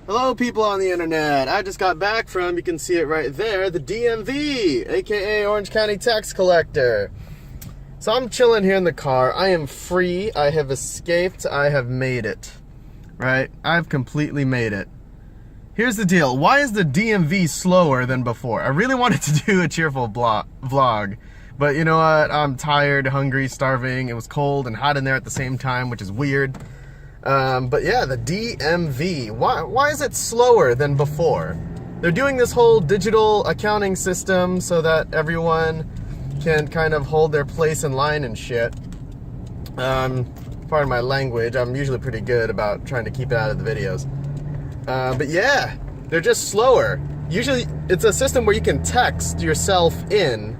Hello people on the internet. I just got back from, you can see it right there, the DMV, aka Orange County Tax Collector. So I'm chilling here in the car. I am free. I have escaped. I have made it. Right? I've completely made it. Here's the deal. Why is the DMV slower than before? I really wanted to do a cheerful vlog. But you know what? I'm tired, hungry, starving. It was cold and hot in there at the same time, which is weird. But yeah, the DMV. Why is it slower than before? They're doing this whole digital accounting system so that everyone can kind of hold their place in line and shit. Pardon my language. I'm usually pretty good about trying to keep it out of the videos. But yeah, they're just slower. Usually it's a system where you can text yourself in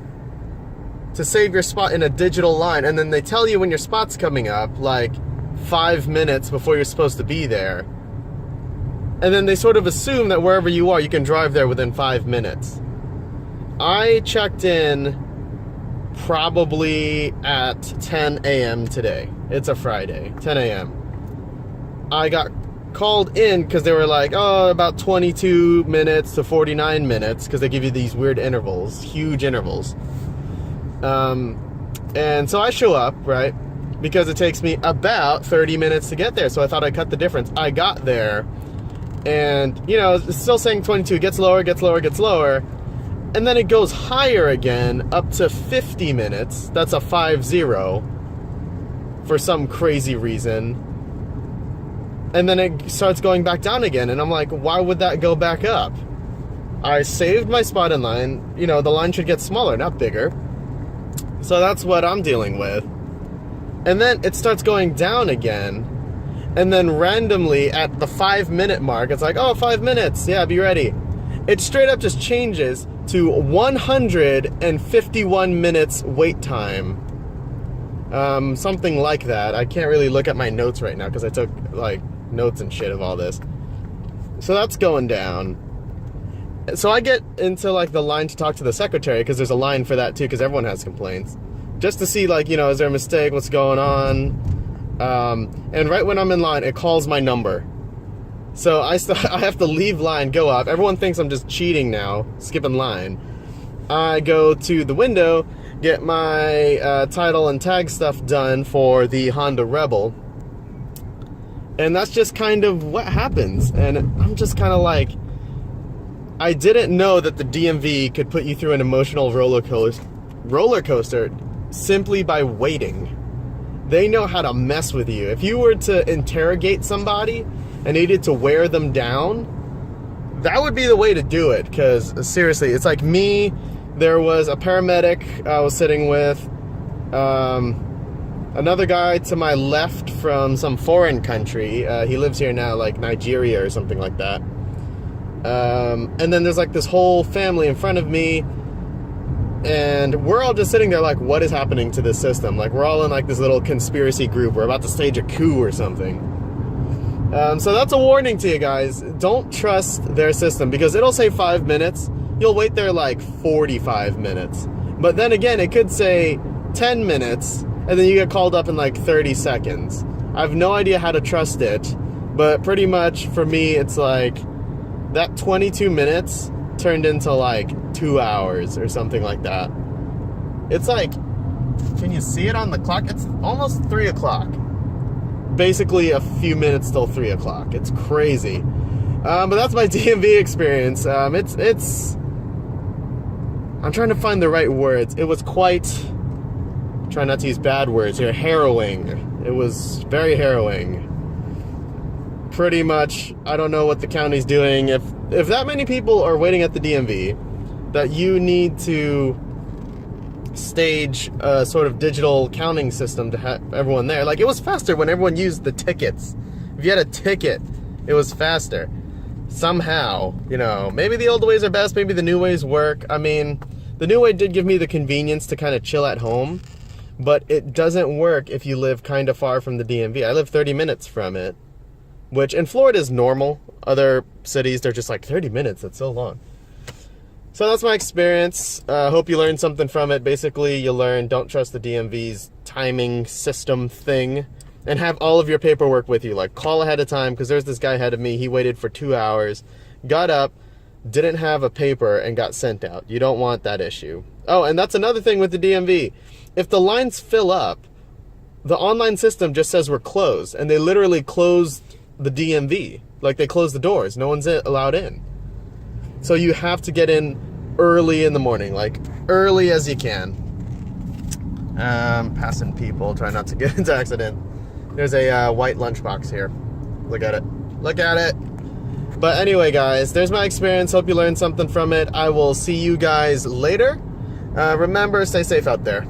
to save your spot in a digital line, and then they tell you when your spot's coming up, like 5 minutes before you're supposed to be there. And then they sort of assume that wherever you are, you can drive there within 5 minutes. I checked in probably at 10 a.m. today. It's a Friday, 10 a.m. I got called in because they were like, oh, about 22 minutes to 49 minutes, because they give you these weird intervals, huge intervals. And so I show up, right? Because it takes me about 30 minutes to get there. So I thought I'd cut the difference. I got there and, you know, it's still saying 22, gets lower, gets lower, gets lower. And then it goes higher again up to 50 minutes. That's a 5-0 for some crazy reason. And then it starts going back down again. And I'm like, why would that go back up? I saved my spot in line. You know, the line should get smaller, not bigger. So that's what I'm dealing with. And then it starts going down again. And then randomly at the 5-minute mark, it's like, oh, 5 minutes. Yeah, be ready. It straight up just changes to 151 minutes wait time. Something like that. I can't really look at my notes right now because I took like notes and shit of all this. So that's going down. So I get into like the line to talk to the secretary, because there's a line for that too, because everyone has complaints. Just to see, like, you know, is there a mistake? What's going on? And right when I'm in line, it calls my number. So I have to leave line, go up. Everyone thinks I'm just cheating now, skipping line. I go to the window, get my title and tag stuff done for the Honda Rebel. And that's just kind of what happens. And I'm just kind of like, I didn't know that the DMV could put you through an emotional roller coaster simply by waiting. They know how to mess with you. If you were to interrogate somebody and needed to wear them down, that would be the way to do it. Because seriously, it's like me. There was a paramedic I was sitting with, another guy to my left from some foreign country. He lives here now, like Nigeria or something like that. And then there's like this whole family in front of me. And we're all just sitting there like, what is happening to this system? Like, we're all in like this little conspiracy group. We're about to stage a coup or something. So that's a warning to you guys. Don't trust their system, because it'll say 5 minutes. You'll wait there like 45 minutes. But then again, it could say 10 minutes, and then you get called up in like 30 seconds. I have no idea how to trust it, but pretty much for me, it's like that 22 minutes turned into like 2 hours or something like that. It's like, can you see it on the clock? It's almost 3 o'clock. Basically a few minutes till 3 o'clock. It's crazy. But that's my DMV experience. It's I'm trying to find the right words. It was quite, try not to use bad words here, harrowing. It was very harrowing. Pretty much, I don't know what the county's doing. If that many people are waiting at the DMV, that you need to stage a sort of digital counting system to have everyone there. Like, it was faster when everyone used the tickets. If you had a ticket, it was faster. Somehow, you know, maybe the old ways are best, maybe the new ways work. I mean, the new way did give me the convenience to kind of chill at home, but it doesn't work if you live kind of far from the DMV. I live 30 minutes from it, which in Florida is normal. Other cities, they're just like 30 minutes. That's so long. So that's my experience. Hope you learned something from it. Basically, you learn don't trust the DMV's timing system thing. and have all of your paperwork with you. Like, call ahead of time, because there's this guy ahead of me. He waited for 2 hours, got up, didn't have a paper, and got sent out. You don't want that issue. Oh, and that's another thing with the DMV. If the lines fill up, the online system just says we're closed, and they literally closed the DMV. Like, they closed the doors. No one's allowed in. So you have to get in early in the morning, like early as you can. Passing people, try not to get into accident. There's a white lunchbox here. Look at it. Look at it. But anyway, guys, there's my experience. Hope you learned something from it. I will see you guys later. Remember, stay safe out there.